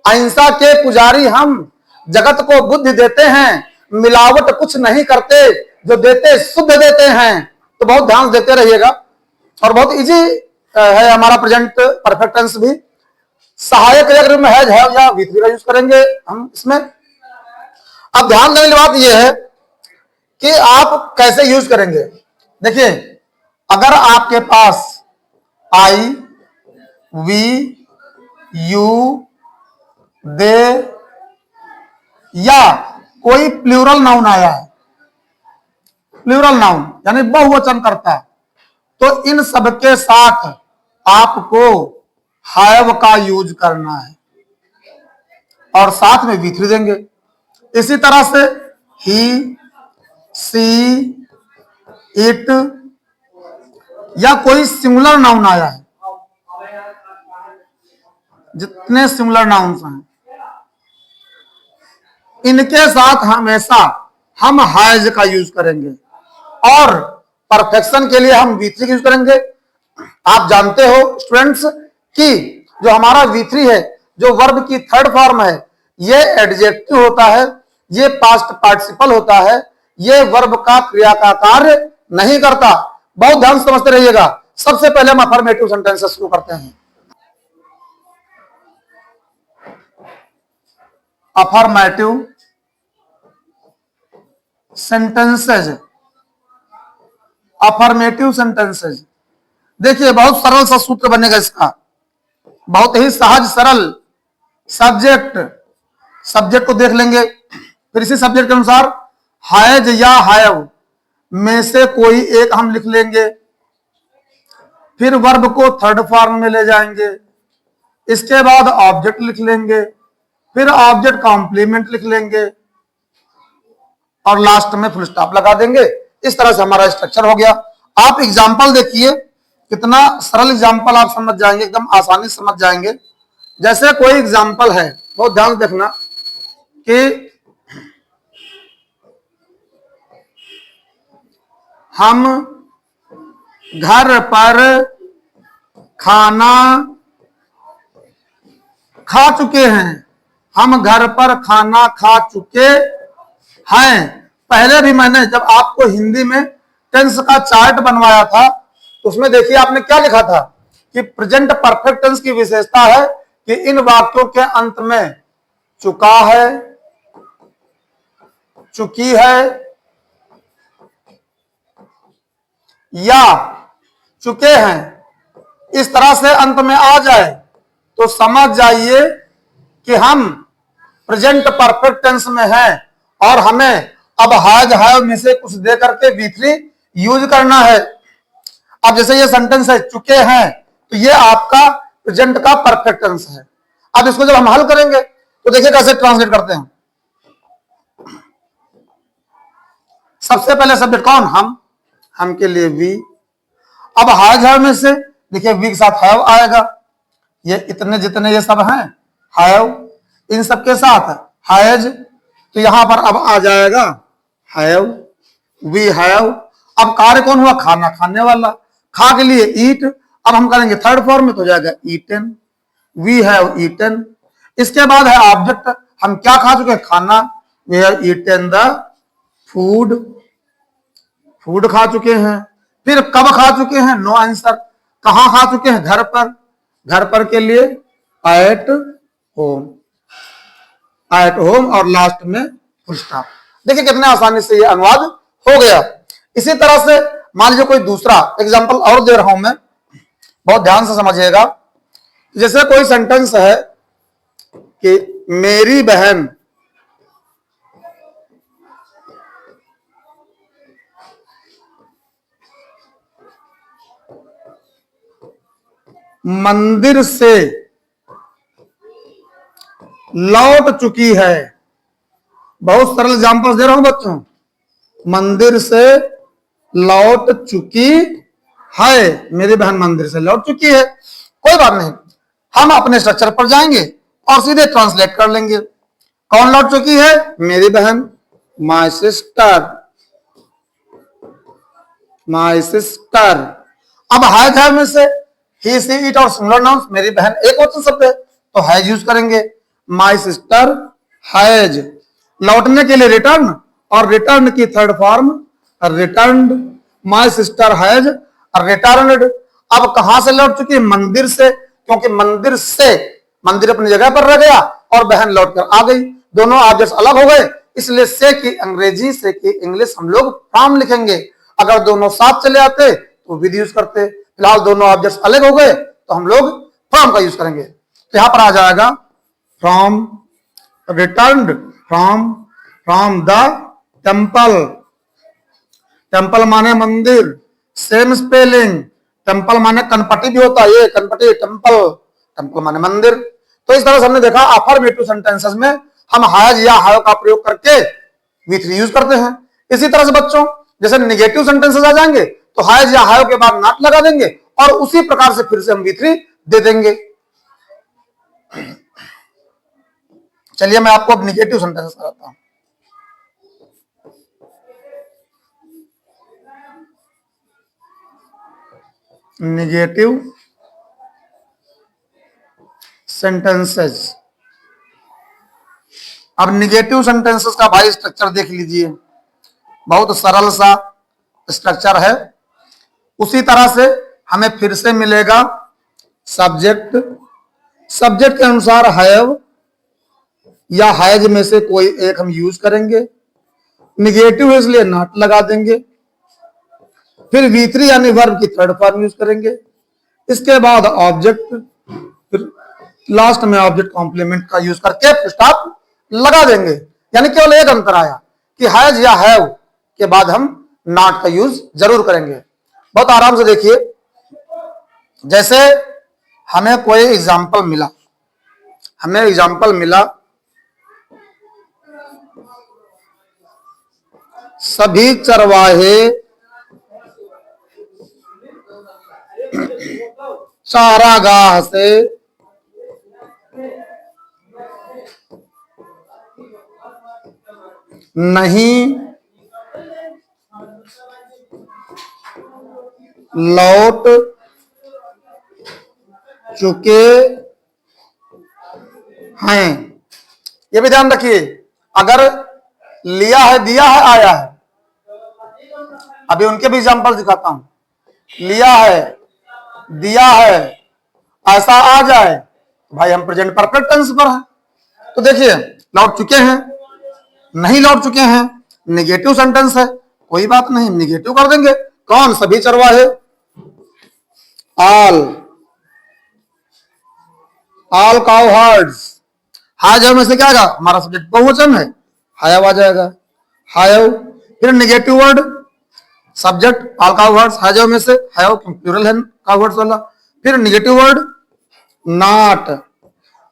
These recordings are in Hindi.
अहिंसा के पुजारी हम, जगत को बुद्धि देते हैं, मिलावट कुछ नहीं करते, जो देते शुद्ध देते हैं। तो बहुत ध्यान देते रहिएगा और बहुत इजी है हमारा प्रेजेंट परफेक्ट टेंस भी। सहायक अगर में हैज हैव या V3 का यूज करेंगे हम इसमें। अब ध्यान देने की बात यह है कि आप कैसे यूज करेंगे। देखिए, अगर आपके पास आई, वी, यू, दे या कोई प्लूरल नाउन आया है, प्लूरल नाउन यानी बहुवचन करता, तो इन सबके साथ आपको हैव का यूज करना है और साथ में V3 देंगे। इसी तरह से ही, सी, इट या कोई सिंगुलर नाउन आया है, जितने सिंगुलर नाउन्स हैं इनके साथ हमेशा हम हैज का यूज करेंगे और परफेक्शन के लिए हम V3 का यूज करेंगे। आप जानते हो स्टूडेंट्स कि जो हमारा V3 है, जो वर्ब की थर्ड फॉर्म है, ये एडजेक्टिव होता है, ये पास्ट पार्टिसिपल होता है, ये वर्ब का क्रिया का कार्य नहीं करता। बहुत ध्यान समझते रहिएगा। सबसे पहले हम अफर्मेटिव सेंटेंसेस शुरू करते हैं। Affirmative sentences, affirmative sentences. देखिए, बहुत सरल सा सूत्र बनेगा इसका, बहुत ही सहज सरल। सब्जेक्ट, सब्जेक्ट को देख लेंगे, फिर इसी सब्जेक्ट के अनुसार हैज या हैव में से कोई एक हम लिख लेंगे, फिर वर्ब को थर्ड फॉर्म में ले जाएंगे, इसके बाद ऑब्जेक्ट लिख लेंगे, फिर ऑब्जेक्ट कॉम्प्लीमेंट लिख लेंगे और लास्ट में फुल स्टॉप लगा देंगे। इस तरह से हमारा स्ट्रक्चर हो गया। आप एग्जाम्पल देखिए, कितना सरल एग्जाम्पल आप समझ जाएंगे, एकदम आसानी से समझ जाएंगे। जैसे कोई एग्जाम्पल है, बहुत ध्यान देखना कि हम घर पर खाना खा चुके हैं, हम घर पर खाना खा चुके हैं। पहले भी मैंने जब आपको हिंदी में टेंस का चार्ट बनवाया था, तो उसमें देखिए आपने क्या लिखा था कि प्रेजेंट परफेक्ट टेंस की विशेषता है कि इन वाक्यों के अंत में चुका है, चुकी है या चुके हैं, इस तरह से अंत में आ जाए तो समझ जाइए कि हम प्रेजेंट परफेक्ट टेंस में हैं और हमें अब हैज हैव में से कुछ दे करके V3 यूज करना है। अब जैसे ये सेंटेंस है चुके हैं, तो ये आपका प्रेजेंट का परफेक्ट टेंस है। अब इसको जब हम हल करेंगे तो देखिए कैसे ट्रांसलेट करते हैं। सबसे पहले सब्जेक्ट कौन? हम के लिए वी। अब हैज हैव में से देखिए वी के साथ हैव आएगा, ये इतने जितने ये सब हैं हैव, इन सबके साथ हैज, तो यहां पर अब आ जाएगा हैव, वी हैव। अब कार्य कौन हुआ? खाना खाने वाला, खा के लिए ईट। अब हम करेंगे थर्ड फॉर्म में तो हो जाएगा ईटन, वी हैव ईटन। इसके बाद है ऑब्जेक्ट, हम क्या खा चुके हैं? खाना, we have eaten the food, food खा चुके हैं। फिर कब खा चुके हैं? No answer. कहां खा चुके हैं? घर पर, घर पर के लिए एट होम, एट होम और लास्ट में फुल स्टॉप। देखिए कितने आसानी से ये अनुवाद हो गया। इसी तरह से मान लीजिए कोई दूसरा एग्जांपल और दे रहा हूं मैं, बहुत ध्यान से समझिएगा। जैसे कोई सेंटेंस है कि मेरी बहन मंदिर से लौट चुकी है। बहुत सरल एग्जांपल्स दे रहा हूं बच्चों। मंदिर से लौट चुकी है, मेरी बहन मंदिर से लौट चुकी है। कोई बात नहीं, हम अपने स्ट्रक्चर पर जाएंगे और सीधे ट्रांसलेट कर लेंगे। कौन लौट चुकी है? मेरी बहन, माय सिस्टर, माय सिस्टर। अब हैज में से ही, सी, इट और सिंगुलर नाउन्स, मेरी बहन एक वचन शब्द है तो हैज यूज करेंगे। माई सिस्टर हैज, लौटने के लिए रिटर्न, और रिटर्न की third form returned, my sister has returned. अब कहां से लौट चुकी? मंदिर से, क्योंकि मंदिर से, मंदिर अपनी जगह पर रह गया और बहन लौट कर आ गई, दोनों ऑब्जेक्ट्स अलग हो गए, इसलिए से की अंग्रेजी, से की इंग्लिश हम लोग फ्रॉम लिखेंगे। अगर दोनों साथ चले आते तो विद यूज करते, फिलहाल दोनों ऑब्जेक्ट्स अलग हो गए तो हम लोग फ्रॉम का यूज करेंगे। तो यहां पर आ जाएगा from, returned from, from the temple, temple माने मंदिर, सेम स्पेलिंग, टेम्पल माने कनपटी भी होता है, ये कनपटी, टेम्पल, टेम्पल माने मंदिर। तो इस तरह से हमने देखा अफर्मेटिव सेंटेंसेस में हम हैज या हैव का प्रयोग करके V3 यूज करते हैं। इसी तरह से बच्चों जैसे नेगेटिव सेंटेंसेस आ जाएंगे तो हैज या हैव के बाद नॉट लगा देंगे और उसी प्रकार से फिर से हम V3 दे देंगे। चलिए मैं आपको अब नेगेटिव सेंटेंसेस कराता हूं। नेगेटिव सेंटेंसेस, अब नेगेटिव सेंटेंसेस का भाई स्ट्रक्चर देख लीजिए, बहुत सरल सा स्ट्रक्चर है। उसी तरह से हमें फिर से मिलेगा सब्जेक्ट, सब्जेक्ट के अनुसार हैव या हैज में से कोई एक हम यूज करेंगे, नेगेटिव है इसलिए नॉट लगा देंगे, फिर V3 यानी वर्ब की थर्ड फॉर्म यूज करेंगे, इसके बाद ऑब्जेक्ट, फिर लास्ट में ऑब्जेक्ट कॉम्प्लीमेंट का यूज करके स्टॉप लगा देंगे। यानी केवल एक अंतर आया कि हैज या हैव के बाद हम नॉट का यूज जरूर करेंगे। बहुत आराम से देखिए, जैसे हमें कोई एग्जाम्पल मिला, हमें एग्जाम्पल मिला सभी चरवाहे चारागाह से नहीं लौट चुके हैं। ये भी ध्यान रखिए, अगर लिया है, दिया है, आया है, अभी उनके भी एग्जाम्पल दिखाता हूं, लिया है, दिया है, ऐसा आ जाए भाई हम प्रेजेंट परफेक्ट टेंस पर हैं। तो देखिए लौट चुके हैं, नहीं लौट चुके हैं, नेगेटिव सेंटेंस है, कोई बात नहीं, नेगेटिव कर देंगे। कौन? सभी चरवाहे, ऑल काउ हर्ड्स। हैव में से क्या आएगा? हमारा सब्जेक्ट बहुवचन है, हैव आ जाएगा, हैव, फिर negative word subject all cow hertz, have में से हैव प्लूरल है काउ हर्ड्स वाला, फिर नेगेटिव वर्ड नॉट,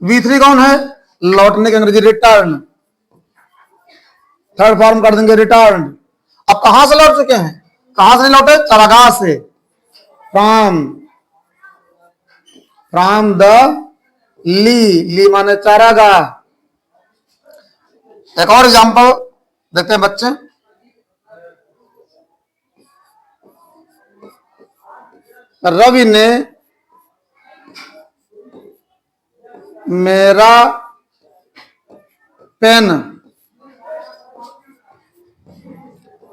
V3 कौन है? लौटने के अंग्रेजी रिटर्न, थर्ड फॉर्म कर देंगे रिटर्न। अब कहां से लौट चुके हैं? कहां से नहीं लौटे? चरागाह से, फ्रॉम, फ्रॉम द ली, ली माने चारागाह। एक और एग्जांपल देखते हैं बच्चे, रवि ने मेरा पेन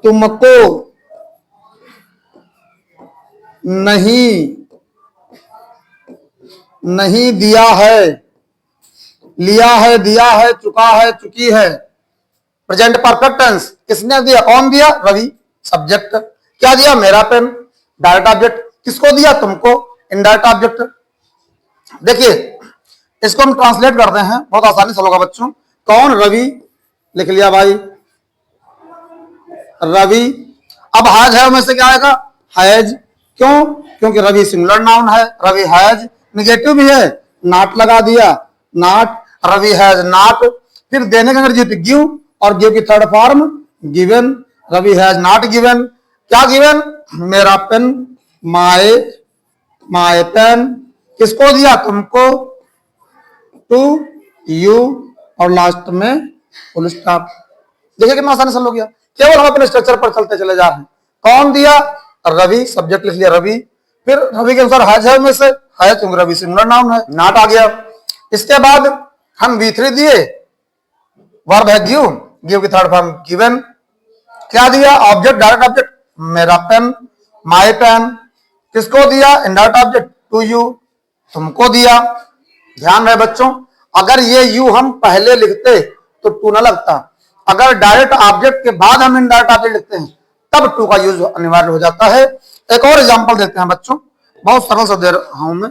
तुमको नहीं दिया है, लिया है, दिया है, चुका है, चुकी है, प्रेजेंट परफेक्ट टेंस। किसने दिया? कौन दिया? रवि, सब्जेक्ट। क्या दिया? मेरा पेन, डायरेक्ट ऑब्जेक्ट। किसको दिया? तुमको, इनडायरेक्ट ऑब्जेक्ट। देखिए इसको हम ट्रांसलेट करते हैं, बहुत आसानी से होगा बच्चों। कौन? रवि, लिख लिया भाई, रवि। अब हैज है में से क्या आएगा? हैज। क्यों? क्योंकि रवि सिंगुलर नाउन है, रवि हैज। निगेटिव भी है, नॉट लगा दिया, नॉट, रवि हैज नॉट। फिर देने का अंग्रेजी गिव, और गिव की third form given, Ravi has not given. क्या गिवन? मेरा पेन, माय पेन। किसको दिया? तुमको, टू यू, और लास्ट में फुल स्टॉप। देखिए कितना आसानी से हो गया, केवल हम अपने स्ट्रक्चर पर चलते चले जा रहे हैं। कौन दिया? रवि, सब्जेक्ट लिख लिया रवि। फिर रवि के अनुसार हैज है में से हैज, क्योंकि रवि सिंगुलर नाउन है, नॉट आ गया। इसके बाद हम V3 दिए, वर्ब है गिव, गिव की थर्ड फॉर्म गिवन। क्या दिया? ऑब्जेक्ट, डायरेक्ट ऑब्जेक्ट, मेरा पेन, माय पेन। किसको दिया? इनडायरेक्ट ऑब्जेक्ट, टू यू, तुमको दिया। ध्यान रहे बच्चों, अगर ये यू हम पहले लिखते तो टू ना लगता, अगर डायरेक्ट ऑब्जेक्ट के बाद हम इनडायरेक्ट ऑब्जेक्ट लिखते हैं तब टू का यूज अनिवार्य हो जाता है। एक और एग्जांपल देते हैं बच्चों, बहुत सरल सा दे रहा हूं मैं।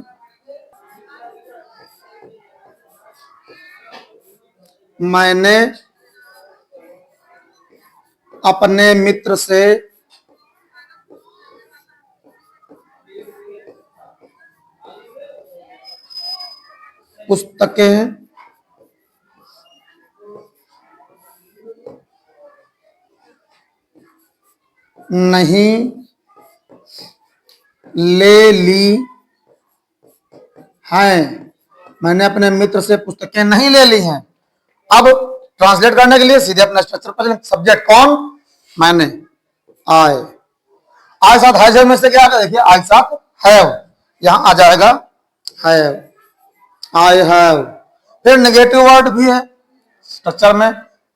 मैंने अपने मित्र से पुस्तकें नहीं ले ली हैं। मैंने अपने मित्र से पुस्तकें नहीं ले ली हैं। अब ट्रांसलेट करने के लिए सीधे अपना स्ट्रक्चर पर, सब्जेक्ट कौन? मैंने, आए। आए साथ हैव में से क्या आता है? देखिए आए साथ हैव, यहां आ जाएगा हैव, आई हैव। फिर नेगेटिव वर्ड भी है स्ट्रक्चर में,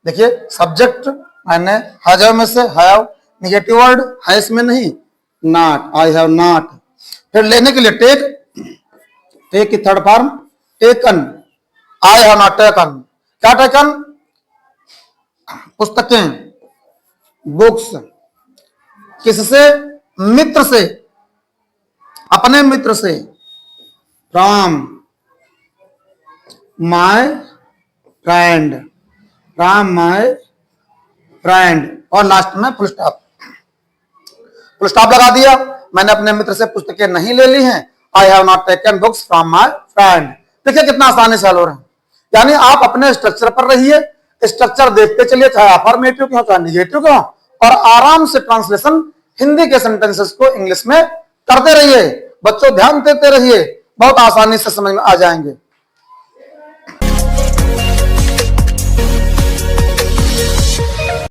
देखिए सब्जेक्ट मैंने, हैव में से हैव, नेगेटिव वर्ड है इसमें नहीं, नॉट, आई हैव नॉट। फिर लेने के लिए टेक, टेक की third form taken, I have not taken. क्या टेकन? पुस्तकें, बुक्स। किससे? मित्र से, अपने मित्र से, from my friend, from my friend. और लास्ट में फुल स्टॉप, फुल स्टॉप लगा दिया। मैंने अपने मित्र से पुस्तकें नहीं ले ली हैं, I have not taken books from my friend. देखिए कितना आसानी से हल हो रहा है। यानी आप अपने स्ट्रक्चर पर रहिए, स्ट्रक्चर देखते चलिए, चाहे अफर्मेटिव के हो चाहे निगेटिव के हो, और आराम से ट्रांसलेशन हिंदी के सेंटेंसेस को इंग्लिश में करते रहिए। बच्चों ध्यान देते रहिए, बहुत आसानी से समझ में आ जाएंगे।